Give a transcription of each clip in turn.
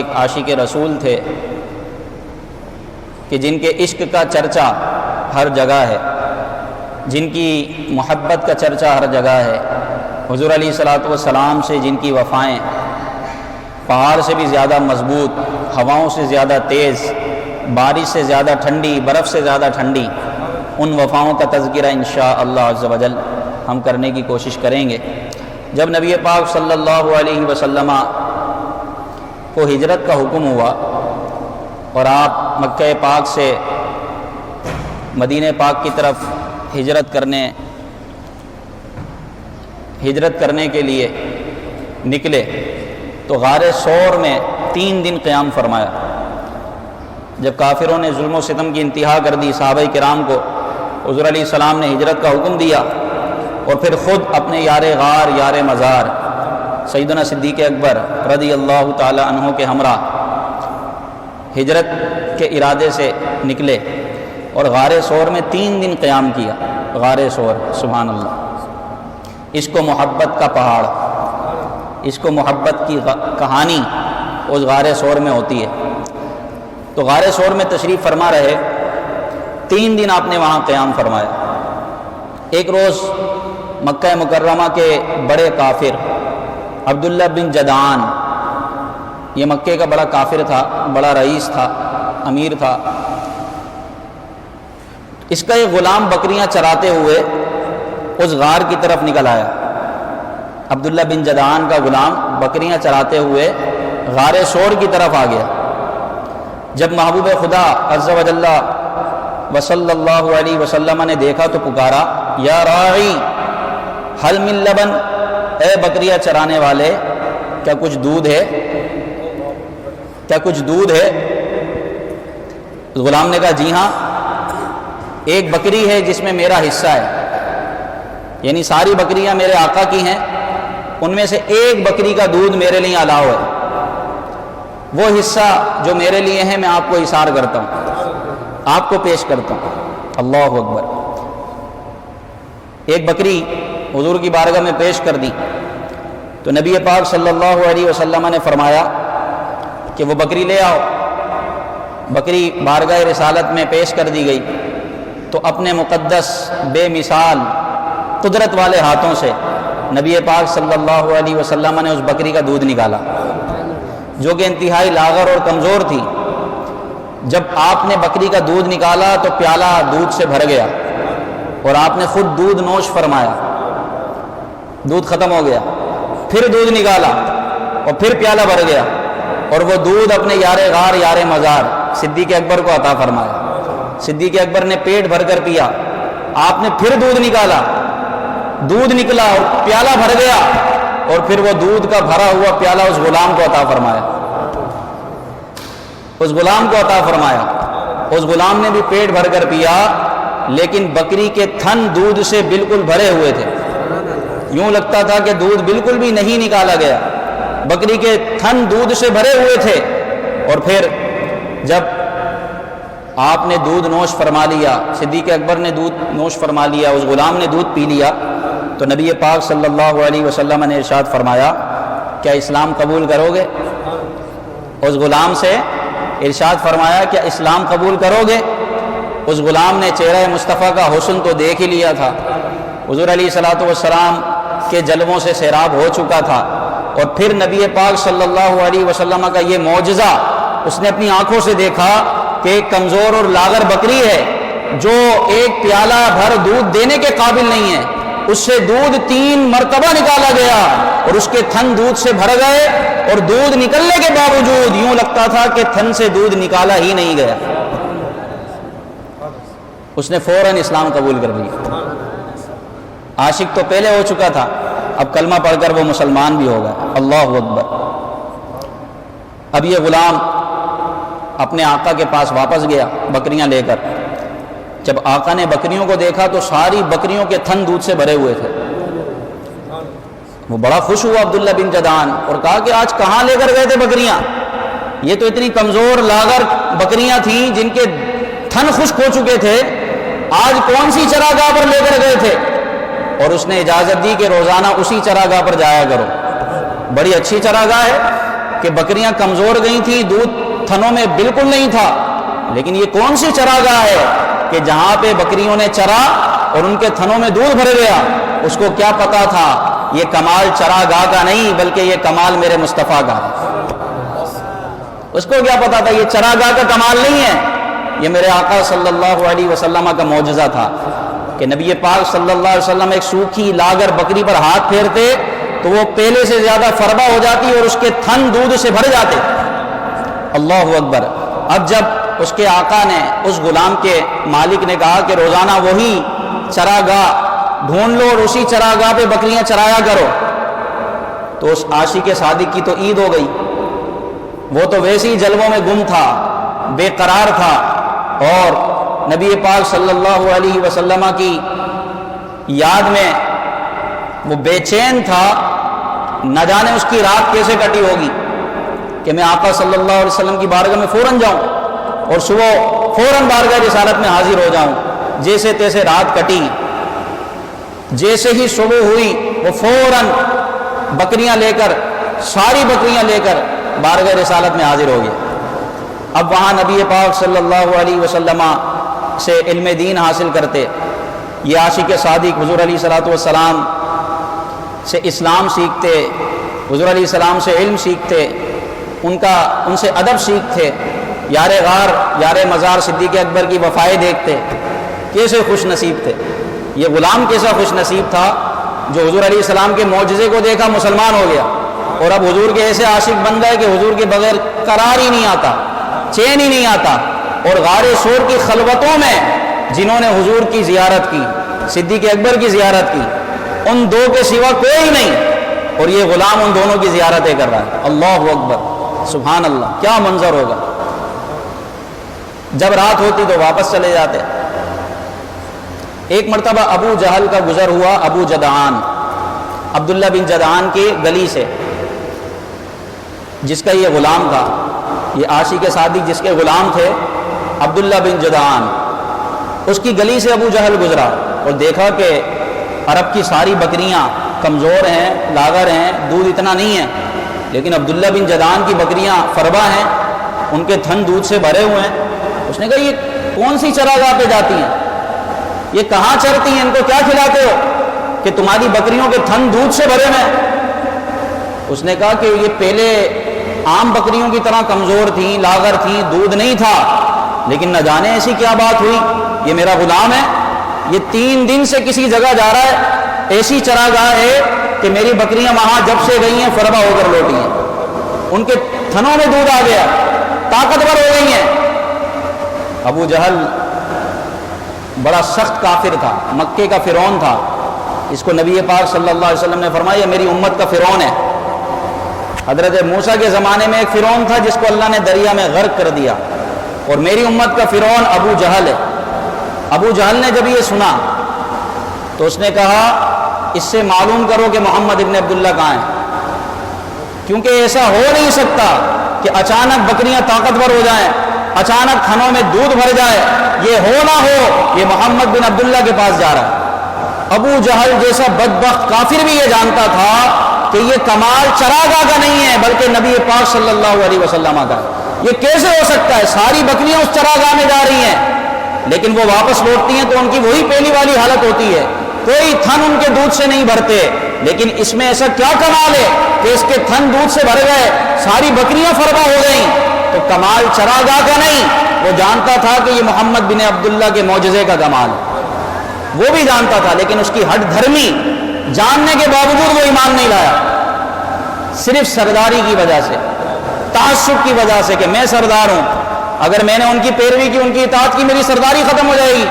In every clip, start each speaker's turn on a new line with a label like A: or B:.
A: ایک عاشق رسول تھے کہ جن کے عشق کا چرچا ہر جگہ ہے، جن کی محبت کا چرچا ہر جگہ ہے، حضور علیہ الصلوۃ والسلام سے جن کی وفائیں پہاڑ سے بھی زیادہ مضبوط، ہواؤں سے زیادہ تیز، بارش سے زیادہ ٹھنڈی، برف سے زیادہ ٹھنڈی، ان وفاؤں کا تذکرہ انشاءاللہ عز و جل ہم کرنے کی کوشش کریں گے۔ جب نبی پاک صلی اللہ علیہ وسلم کو ہجرت کا حکم ہوا اور آپ مکہ پاک سے مدینہ پاک کی طرف ہجرت کرنے کے لیے نکلے تو غار ثور میں 3 دن قیام فرمایا۔ جب کافروں نے ظلم و ستم کی انتہا کر دی صحابہ کرام کو، حضور علیہ السلام نے ہجرت کا حکم دیا اور پھر خود اپنے یار غار یار مزار سیدنا صدیق اکبر رضی اللہ تعالی عنہ کے ہمراہ ہجرت کے ارادے سے نکلے اور غار ثور میں 3 دن قیام کیا۔ غار ثور، سبحان اللہ، عشق و محبت کا پہاڑ، عشق و محبت کی کہانی اس غار ثور میں ہوتی ہے۔ تو غار ثور میں تشریف فرما رہے، 3 دن آپ نے وہاں قیام فرمایا۔ ایک روز مکہ مکرمہ کے بڑے کافر عبداللہ بن جدعان، یہ مکے کا بڑا کافر تھا، بڑا رئیس تھا، امیر تھا، اس کا ایک غلام بکریاں چراتے ہوئے اس غار کی طرف نکل آیا۔ عبداللہ بن جدعان کا غلام بکریاں چراتے ہوئے غار ثور کی طرف آ گیا۔ جب محبوب خدا عز و جل وصلی اللہ علیہ وسلم نے دیکھا تو پکارا، یا راعی حل من لبن، اے بکریاں چرانے والے، کیا کچھ دودھ ہے؟ کیا کچھ دودھ ہے؟ غلام نے کہا جی ہاں، ایک بکری ہے جس میں میرا حصہ ہے، یعنی ساری بکریاں میرے آقا کی ہیں، ان میں سے ایک بکری کا دودھ میرے لیے الاؤ ہے، وہ حصہ جو میرے لیے ہے میں آپ کو اِثار کرتا ہوں، آپ کو پیش کرتا ہوں۔ اللہ اکبر۔ ایک بکری حضور کی بارگاہ میں پیش کر دی تو نبی پاک صلی اللہ علیہ وسلم نے فرمایا کہ وہ بکری لے آؤ۔ بکری بارگاہ رسالت میں پیش کر دی گئی تو اپنے مقدس بے مثال قدرت والے ہاتھوں سے نبی پاک صلی اللہ علیہ وسلم نے اس بکری کا دودھ نکالا، جو کہ انتہائی لاغر اور کمزور تھی۔ جب آپ نے بکری کا دودھ نکالا تو پیالہ دودھ سے بھر گیا اور آپ نے خود دودھ نوش فرمایا، دودھ ختم ہو گیا۔ پھر دودھ نکالا اور پھر پیالہ بھر گیا اور وہ دودھ اپنے یار غار یار مزار صدیق اکبر کو عطا فرمایا۔ صدیق اکبر نے پیٹ بھر کر پیا۔ آپ نے پھر دودھ نکالا، دودھ نکلا اور پیالہ بھر گیا اور پھر وہ دودھ کا بھرا ہوا پیالہ اس غلام کو عطا فرمایا، اس غلام کو عطا فرمایا۔ اس غلام نے بھی پیٹ بھر کر پیا، لیکن بکری کے تھن دودھ سے بالکل بھرے ہوئے تھے، یوں لگتا تھا کہ دودھ بالکل بھی نہیں نکالا گیا، بکری کے تھن دودھ سے بھرے ہوئے تھے۔ اور پھر جب آپ نے دودھ نوش فرما لیا، صدیق اکبر نے دودھ نوش فرما لیا، اس غلام نے دودھ پی لیا، تو نبی پاک صلی اللہ علیہ وسلم نے ارشاد فرمایا، کیا اسلام قبول کرو گے؟ اس غلام سے ارشاد فرمایا، کیا اسلام قبول کرو گے؟ اس غلام نے چہرہ مصطفیٰ کا حسن تو دیکھ ہی لیا تھا، حضور علیہ الصلوۃ والسلام کے جلووں سے سیراب ہو چکا تھا، اور پھر نبی پاک صلی اللہ علیہ وسلم کا یہ معجزہ اس نے اپنی آنکھوں سے دیکھا کہ ایک کمزور اور لاغر بکری ہے جو ایک پیالہ بھر دودھ دینے کے قابل نہیں ہے، اس سے دودھ 3 مرتبہ نکالا گیا اور اس کے تھن دودھ سے بھر گئے، اور دودھ نکلنے کے باوجود یوں لگتا تھا کہ تھن سے دودھ نکالا ہی نہیں گیا۔ اس نے فوراً اسلام قبول کر لیا۔ عاشق تو پہلے ہو چکا تھا، اب کلمہ پڑھ کر وہ مسلمان بھی ہو گیا۔ اللہ اکبر۔ اب یہ غلام اپنے آقا کے پاس واپس گیا بکریاں لے کر۔ جب آقا نے بکریوں کو دیکھا تو ساری بکریوں کے تھن دودھ سے بھرے ہوئے تھے۔ وہ بڑا خوش ہوا عبداللہ بن جدعان، اور کہا کہ آج کہاں لے کر گئے تھے بکریاں؟ یہ تو اتنی کمزور لاغر بکریاں تھیں جن کے تھن خشک ہو چکے تھے، آج کون سی چراگاہ پر لے کر گئے تھے؟ اور اس نے اجازت دی کہ روزانہ اسی چراگاہ پر جایا کرو، بڑی اچھی چراگاہ ہے، کہ بکریاں کمزور گئی تھیں، دودھ تھنوں میں بالکل نہیں تھا، لیکن یہ کون سی چراگاہ ہے کہ جہاں پہ بکریوں نے چرا اور ان کے تھنوں میں دودھ بھر گیا؟ اس کو کیا پتا تھا یہ کمال چراگاہ کا نہیں بلکہ یہ کمال میرے مصطفیٰ کا ہے۔ اس کو کیا پتا تھا یہ چراگاہ کا کمال نہیں ہے، یہ میرے آقا صلی اللہ علیہ وسلم کا معجزہ تھا کہ نبی پاک صلی اللہ علیہ وسلم ایک سوکھی لاگر بکری پر ہاتھ پھیرتے تو وہ پہلے سے زیادہ فربا ہو جاتی اور اس کے تھن دودھ سے بھر جاتے۔ اللہ اکبر۔ اب جب اس کے آقا نے، اس غلام کے مالک نے کہا کہ روزانہ وہی چراگاہ ڈھونڈ لو اور اسی چراگاہ پہ بکریاں چرایا کرو، تو اس عاشق صادق کی تو عید ہو گئی۔ وہ تو ویسے ہی جلووں میں گم تھا، بے قرار تھا، اور نبی پاک صلی اللہ علیہ وسلم کی یاد میں وہ بے چین تھا، نہ جانے اس کی رات کیسے کٹی ہوگی کہ میں آقا صلی اللہ علیہ وسلم کی بارگاہ میں فوراً جاؤں اور صبح فوراً بارگاہ رسالت میں حاضر ہو جاؤں۔ جیسے تیسے رات کٹی، جیسے ہی صبح ہوئی وہ فوراً بکریاں لے کر، ساری بکریاں لے کر بارگاہ رسالت میں حاضر ہو گیا۔ اب وہاں نبی پاک صلی اللہ علیہ وسلم سے علم دین حاصل کرتے، یہ عاشق صادق حضور علیہ الصلوۃ والسلام سے اسلام سیکھتے، حضور علیہ السلام سے علم سیکھتے، ان سے ادب سیکھتے، یار غار یار مزار صدیق اکبر کی وفائیں دیکھتے۔ کیسے خوش نصیب تھے یہ غلام، کیسا خوش نصیب تھا جو حضور علیہ السلام کے معجزے کو دیکھا مسلمان ہو گیا، اور اب حضور کے ایسے عاشق بن گئے کہ حضور کے بغیر قرار ہی نہیں آتا، چین ہی نہیں آتا۔ اور غار سور کی خلوتوں میں جنہوں نے حضور کی زیارت کی، صدیق اکبر کی زیارت کی، ان دو کے سوا کوئی نہیں، اور یہ غلام ان دونوں کی زیارتیں کر رہا ہے۔ اللہ اکبر، سبحان اللہ، کیا منظر ہوگا۔ جب رات ہوتی تو واپس چلے جاتے۔ ایک مرتبہ ابو جہل کا گزر ہوا، ابو جدعان، عبداللہ بن جدعان کی گلی سے، جس کا یہ غلام تھا، یہ عاشق صادق جس کے غلام تھے عبداللہ بن جدعان، اس کی گلی سے ابو جہل گزرا اور دیکھا کہ عرب کی ساری بکریاں کمزور ہیں، لاغر ہیں، دودھ اتنا نہیں ہے، لیکن عبداللہ بن جدعان کی بکریاں فربا ہیں، ان کے تھن دودھ سے بھرے ہوئے ہیں۔ اس نے کہا یہ کون سی چراگاہ پہ جاتی ہیں، یہ کہاں چرتی ہیں، ان کو کیا کھلاتے ہو کہ تمہاری بکریوں کے تھن دودھ سے بھرے ہیں؟ اس نے کہا کہ یہ پہلے عام بکریوں کی طرح کمزور تھیں، لاغر تھیں، دودھ نہیں تھا، لیکن نہ جانے ایسی کیا بات ہوئی، یہ میرا غلام ہے، یہ 3 دن سے کسی جگہ جا رہا ہے، ایسی چراگاہ ہے کہ میری بکریاں وہاں جب سے گئی ہیں فربا ہو کر لوٹی ہیں، ان کے تھنوں میں دودھ آ گیا، طاقتور ہو گئی ہیں۔ ابو جہل بڑا سخت کافر تھا، مکے کا فرعون تھا، اس کو نبی پاک صلی اللہ علیہ وسلم نے فرمایا میری امت کا فرعون ہے۔ حضرت موسیٰ کے زمانے میں ایک فرعون تھا جس کو اللہ نے دریا میں غرق کر دیا، اور میری امت کا فرعون ابو جہل ہے۔ ابو جہل نے جب یہ سنا تو اس نے کہا اس سے معلوم کرو کہ محمد ابن عبداللہ کہاں ہیں، کیونکہ ایسا ہو نہیں سکتا کہ اچانک بکریاں طاقتور ہو جائیں، اچانک تھنوں میں دودھ بھر جائے، یہ ہو نہ ہو یہ محمد بن عبداللہ کے پاس جا رہا ہے۔ ابو جہل جیسا بدبخت کافر بھی یہ جانتا تھا کہ یہ کمال چراگاہ کا نہیں ہے بلکہ نبی پاک صلی اللہ علیہ وسلم کا ہے۔ یہ کیسے ہو سکتا ہے، ساری بکریاں اس چراگاہ میں جا رہی ہیں لیکن وہ واپس لوٹتی ہیں تو ان کی وہی پہلی والی حالت ہوتی ہے، کوئی تھن ان کے دودھ سے نہیں بھرتے، لیکن اس میں ایسا کیا کمال ہے کہ اس کے تھن دودھ سے بھر گئے، ساری بکریاں فربا ہو گئیں؟ تو کمال چراگاہ کا نہیں، وہ جانتا تھا کہ یہ محمد بن عبداللہ کے معجزے کا کمال، وہ بھی جانتا تھا، لیکن اس کی ہٹ دھرمی جاننے کے باوجود وہ ایمان نہیں لایا، صرف سرداری کی وجہ سے، تعصب کی وجہ سے کہ میں سردار ہوں، اگر میں نے ان کی پیروی کی، ان کی اطاعت کی، میری سرداری ختم ہو جائے گی،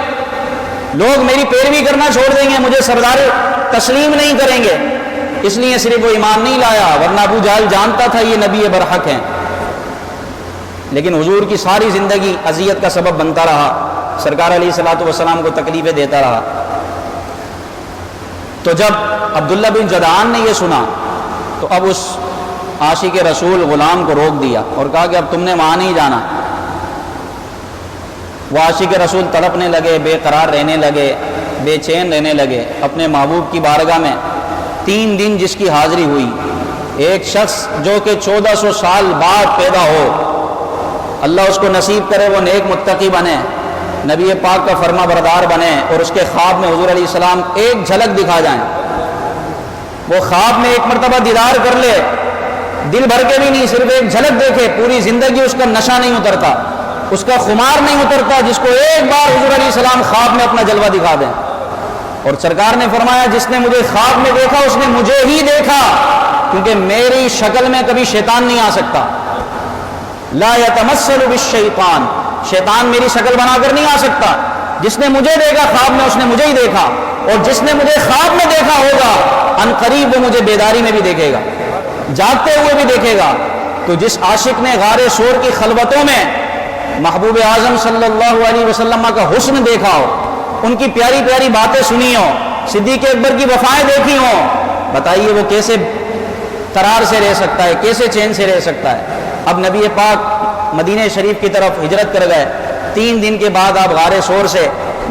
A: لوگ میری پیروی کرنا چھوڑ دیں گے، مجھے سردار تسلیم نہیں کریں گے، اس لیے صرف وہ ایمان نہیں لایا، ورنہ ابو جہل جانتا تھا یہ نبی برحق ہیں، لیکن حضور کی ساری زندگی اذیت کا سبب بنتا رہا، سرکار علیہ الصلوۃ والسلام کو تکلیفیں دیتا رہا۔ تو جب عبداللہ بن جدعان نے یہ سنا تو اب اس عاشق رسول غلام کو روک دیا اور کہا کہ اب تم نے وہاں نہیں جانا۔ وہ عاشق رسول تڑپنے لگے، بے قرار رہنے لگے، بے چین رہنے لگے اپنے محبوب کی بارگاہ میں۔ 3 دن جس کی حاضری ہوئی، ایک شخص جو کہ 1400 سال بعد پیدا ہو، اللہ اس کو نصیب کرے وہ نیک متقی بنے، نبی پاک کا فرما بردار بنے، اور اس کے خواب میں حضور علیہ السلام ایک جھلک دکھا جائیں، وہ خواب میں ایک مرتبہ دیدار کر لے، دل بھر کے بھی نہیں، صرف ایک جھلک دیکھے، پوری زندگی اس کا نشہ نہیں اترتا، اس کا خمار نہیں اترتا، جس کو ایک بار حضور علیہ السلام خواب میں اپنا جلوہ دکھا دیں۔ اور سرکار نے فرمایا جس نے مجھے خواب میں دیکھا اس نے مجھے ہی دیکھا، کیونکہ میری شکل میں کبھی شیطان نہیں آ سکتا، لا یتمثل بالشیطان، شیطان میری شکل بنا کر نہیں آ سکتا، جس نے مجھے دیکھا خواب میں اس نے مجھے ہی دیکھا، اور جس نے مجھے خواب میں دیکھا ہوگا ان قریب وہ مجھے بیداری میں بھی دیکھے گا، جاگتے ہوئے بھی دیکھے گا۔ تو جس عاشق نے غار صور کی خلوتوں میں محبوب اعظم صلی اللہ علیہ وسلم کا حسن دیکھا ہو، ان کی پیاری پیاری باتیں سنی ہوں، صدیق اکبر کی وفائیں دیکھی ہوں، بتائیے وہ کیسے قرار سے رہ سکتا ہے، کیسے چین سے رہ سکتا ہے؟ اب نبی پاک مدینہ شریف کی طرف ہجرت کر گئے، 3 دن کے بعد آپ غار صور سے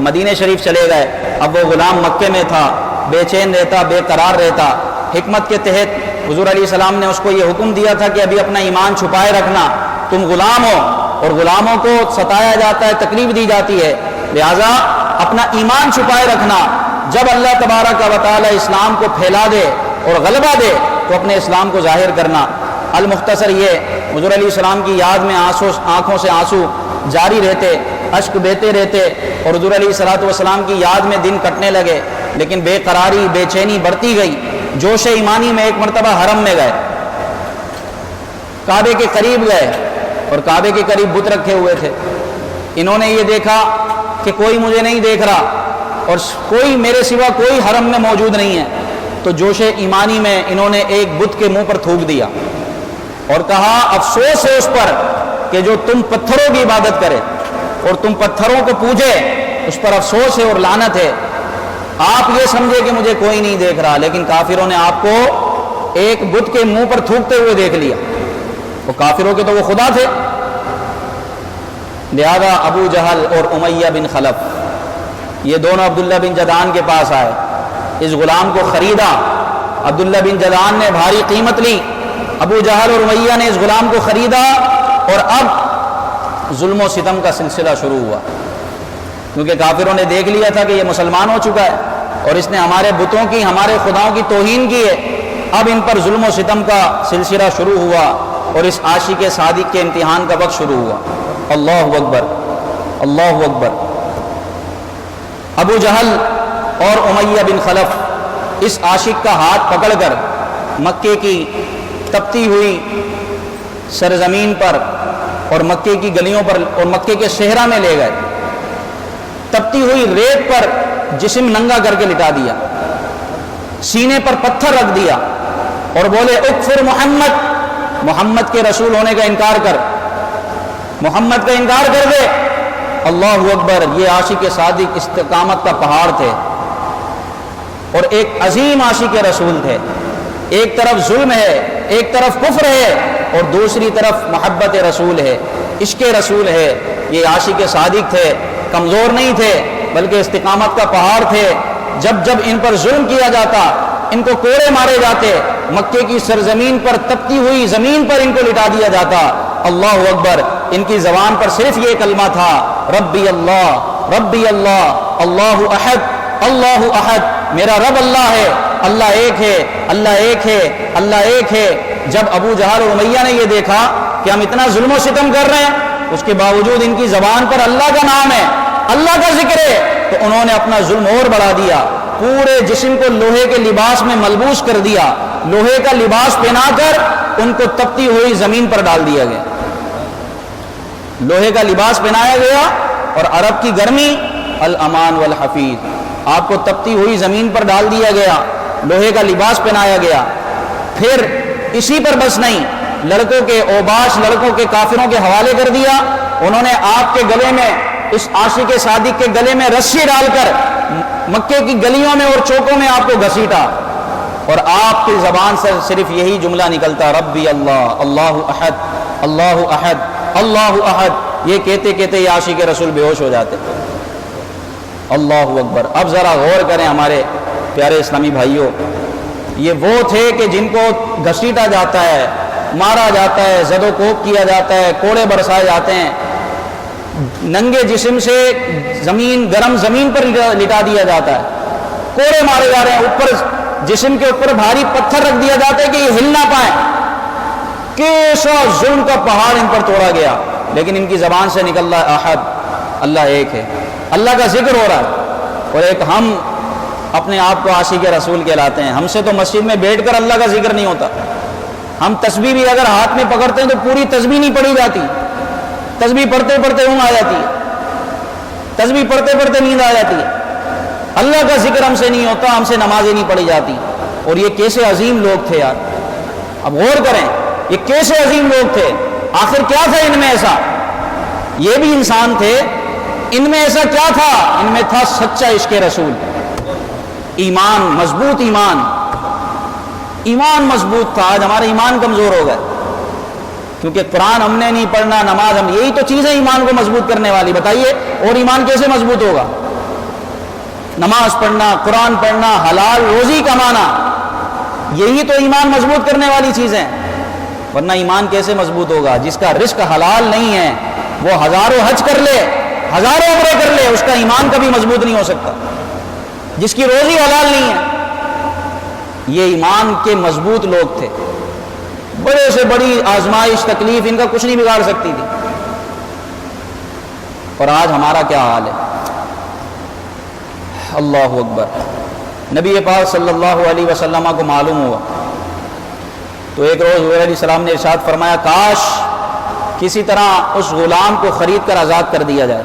A: مدینہ شریف چلے گئے۔ اب وہ غلام مکے میں تھا، بے چین رہتا، بے قرار رہتا، حکمت کے تحت حضور علیہ السلام نے اس کو یہ حکم دیا تھا کہ ابھی اپنا ایمان چھپائے رکھنا، تم غلام ہو اور غلاموں کو ستایا جاتا ہے، تکلیف دی جاتی ہے، لہذا اپنا ایمان چھپائے رکھنا، جب اللہ تبارک و تعالی اسلام کو پھیلا دے اور غلبہ دے تو اپنے اسلام کو ظاہر کرنا۔ المختصر یہ حضور علیہ السلام کی یاد میں آنکھوں سے آنسو جاری رہتے، اشک بہتے رہتے، اور حضور علیہ السلام کی یاد میں دن کٹنے لگے، لیکن بے قراری بے چینی بڑھتی گئی۔ جوش ایمانی میں ایک مرتبہ حرم میں گئے، کعبے کے قریب گئے، اور کعبے کے قریب بت رکھے ہوئے تھے۔ انہوں نے یہ دیکھا کہ کوئی مجھے نہیں دیکھ رہا اور کوئی میرے سوا کوئی حرم میں موجود نہیں ہے، تو جوش ایمانی میں انہوں نے ایک بت کے منہ پر تھوک دیا اور کہا افسوس ہے اس پر کہ جو تم پتھروں کی عبادت کرے اور تم پتھروں کو پوجے، اس پر افسوس ہے اور لعنت ہے۔ آپ یہ سمجھے کہ مجھے کوئی نہیں دیکھ رہا، لیکن کافروں نے آپ کو ایک بت کے منہ پر تھوکتے ہوئے دیکھ لیا، وہ کافروں کے تو وہ خدا تھے۔ لہذا ابو جہل اور امیہ بن خلف یہ دونوں عبداللہ بن جدعان کے پاس آئے، اس غلام کو خریدا، عبداللہ بن جدعان نے بھاری قیمت لی، ابو جہل اور امیہ نے اس غلام کو خریدا، اور اب ظلم و ستم کا سلسلہ شروع ہوا، کیونکہ کافروں نے دیکھ لیا تھا کہ یہ مسلمان ہو چکا ہے اور اس نے ہمارے بتوں کی، ہمارے خداؤں کی توہین کی ہے۔ اب ان پر ظلم و ستم کا سلسلہ شروع ہوا اور اس عاشق صادق کے امتحان کا وقت شروع ہوا۔ اللہ اکبر، اللہ اکبر۔ ابو جہل اور امیہ بن خلف اس عاشق کا ہاتھ پکڑ کر مکے کی تپتی ہوئی سرزمین پر اور مکے کی گلیوں پر اور مکے کے صحرا میں لے گئے، تپتی ہوئی ریت پر جسم ننگا کر کے لٹا دیا، سینے پر پتھر رکھ دیا اور بولے اکفر محمد، محمد کے رسول ہونے کا انکار کر، محمد کا انکار کر دے۔ اللہ اکبر۔ یہ عاشق صادق استقامت کا پہاڑ تھے اور ایک عظیم عاشق رسول تھے۔ ایک طرف ظلم ہے، ایک طرف کفر ہے، اور دوسری طرف محبت رسول ہے، عشق رسول ہے۔ یہ عاشق صادق تھے، کمزور نہیں تھے بلکہ استقامت کا پہاڑ تھے۔ جب جب ان پر ظلم کیا جاتا، ان کو کوڑے مارے جاتے، مکے کی سرزمین پر تپتی ہوئی زمین پر ان کو لٹا دیا جاتا، اللہ اکبر، ان کی زبان پر صرف یہ کلمہ تھا ربی اللہ، ربی اللہ، اللہ احد، اللہ احد، میرا رب اللہ ہے، اللہ ایک ہے، اللہ ایک ہے، اللہ ایک ہے۔ جب ابو جہل اور امیہ نے یہ دیکھا کہ ہم اتنا ظلم و ستم کر رہے ہیں، اس کے باوجود ان کی زبان پر اللہ کا نام ہے، اللہ کا ذکر ہے، تو انہوں نے اپنا ظلم اور بڑھا دیا، پورے جسم کو لوہے کے لباس میں ملبوس کر دیا، لوہے کا لباس پہنا کر ان کو تپتی ہوئی زمین پر ڈال دیا گیا۔ لوہے کا لباس پہنایا گیا اور عرب کی گرمی الامان والحفیظ، آپ کو تپتی ہوئی زمین پر ڈال دیا گیا، لوہے کا لباس پہنایا گیا۔ پھر اسی پر بس نہیں، لڑکوں کے اوباش، لڑکوں کے کافروں کے حوالے کر دیا، انہوں نے آپ کے گلے میں، اس عاشق صادق کے گلے میں رسی ڈال کر مکے کی گلیوں میں اور چوکوں میں آپ کو گھسیٹا، اور آپ کی زبان سے صرف یہی جملہ نکلتا ربی اللہ، اللہ احد، اللہ احد، اللہ احد۔ یہ کہتے کہتے یہ عاشق رسول بے ہوش ہو جاتے۔ اللہ اکبر۔ اب ذرا غور کریں ہمارے پیارے اسلامی بھائیوں، یہ وہ تھے کہ جن کو گھسیٹا جاتا ہے، مارا جاتا ہے، زد و کوب کیا جاتا ہے، کوڑے برسائے جاتے ہیں، ننگے جسم سے گرم زمین پر لٹا دیا جاتا ہے، کوڑے مارے جا رہے ہیں، اوپر جسم کے اوپر بھاری پتھر رکھ دیا جاتا ہے کہ یہ ہل نہ پائیں. کیسا ظلم کا پہاڑ ان پر توڑا گیا، لیکن ان کی زبان سے نکل رہا ہے احد، اللہ ایک ہے، اللہ کا ذکر ہو رہا ہے. اور ایک ہم اپنے آپ کو عاشق رسول کہلاتے ہیں. ہم سے تو مسجد میں بیٹھ کر اللہ کا ذکر نہیں ہوتا. ہم تسبیح بھی اگر ہاتھ میں پکڑتے ہیں تو پوری تسبیح نہیں پڑھی جاتی، تسبیح پڑھتے پڑھتے اونگ آ جاتی ہے، تسبیح پڑھتے پڑھتے نیند آ جاتی ہے. اللہ کا ذکر ہم سے نہیں ہوتا، ہم سے نمازیں نہیں پڑھی جاتی. اور یہ کیسے عظیم لوگ تھے یار، اب غور کریں، یہ کیسے عظیم لوگ تھے. آخر کیا تھا ان میں ایسا؟ یہ بھی انسان تھے، ان میں ایسا کیا تھا؟ ان میں تھا سچا عشق رسول، ایمان، مضبوط ایمان. ایمان مضبوط تھا. آج ہمارا ایمان کمزور ہو گیا کیونکہ قرآن ہم نے نہیں پڑھنا، نماز ہم، یہی تو چیزیں ایمان کو مضبوط کرنے والی. بتائیے اور ایمان کیسے مضبوط ہوگا؟ نماز پڑھنا، قرآن پڑھنا، حلال روزی کمانا، یہی تو ایمان مضبوط کرنے والی چیزیں. ورنہ ایمان کیسے مضبوط ہوگا؟ جس کا رزق حلال نہیں ہے وہ ہزاروں حج کر لے، ہزاروں عمرے کر لے، اس کا ایمان کبھی مضبوط نہیں ہو سکتا. جس کی روزی حلال نہیں ہے. یہ ایمان کے مضبوط لوگ تھے. بڑے سے بڑی آزمائش، تکلیف ان کا کچھ نہیں بگاڑ سکتی تھی. اور آج ہمارا کیا حال ہے؟ اللہ اکبر. نبی پاک صلی اللہ علیہ وسلم کو معلوم ہوا تو ایک روز حضور علیہ السلام نے ارشاد فرمایا، کاش کسی طرح اس غلام کو خرید کر آزاد کر دیا جائے،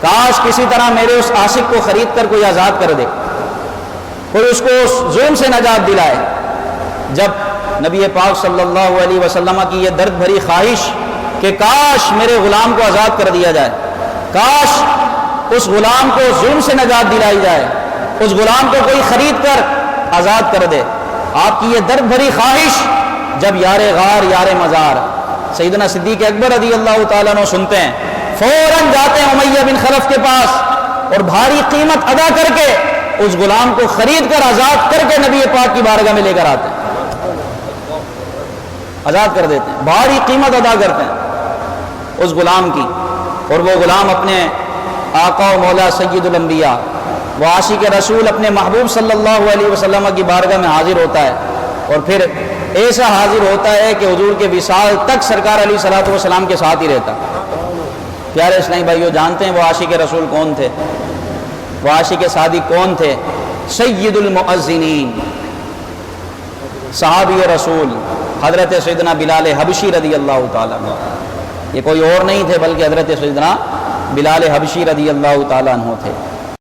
A: کاش کسی طرح میرے اس عاشق کو خرید کر کوئی آزاد کر دے، کوئی اس کو اس ظلم سے نجات دلائے. جب نبی پاک صلی اللہ علیہ وسلم کی یہ درد بھری خواہش کہ کاش میرے غلام کو آزاد کر دیا جائے، کاش اس غلام کو ظلم سے نجات دلائی جائے، اس غلام کو کوئی خرید کر آزاد کر دے، آپ کی یہ درد بھری خواہش جب یار غار یار مزار سیدنا صدیق اکبر رضی اللہ تعالیٰ عنہ سنتے ہیں، فوراً جاتے ہیں امیہ بن خلف کے پاس اور بھاری قیمت ادا کر کے اس غلام کو خرید کر آزاد کر کے نبی پاک کی بارگاہ میں لے کر آتے ہیں، آزاد کر دیتے ہیں، بھاری قیمت ادا کرتے ہیں اس غلام کی. اور وہ غلام اپنے آقا و مولا سید الانبیاء، وہ عاشق رسول اپنے محبوب صلی اللہ علیہ وسلم کی بارگاہ میں حاضر ہوتا ہے. اور پھر ایسا حاضر ہوتا ہے کہ حضور کے وصال تک سرکار علیہ الصلوۃ والسلام کے ساتھ ہی رہتا. پیارے اسلامی بھائیو، جانتے ہیں وہ عاشق رسول کون تھے؟ وہ عاشق صادق کون تھے؟ سید المؤذنین، صحابی رسول حضرت سیدنا بلال حبشی رضی اللہ تعالیٰ عنہ. یہ کوئی اور نہیں تھے بلکہ حضرت سیدنا بلال حبشی رضی اللہ تعالیٰ عنہ تھے.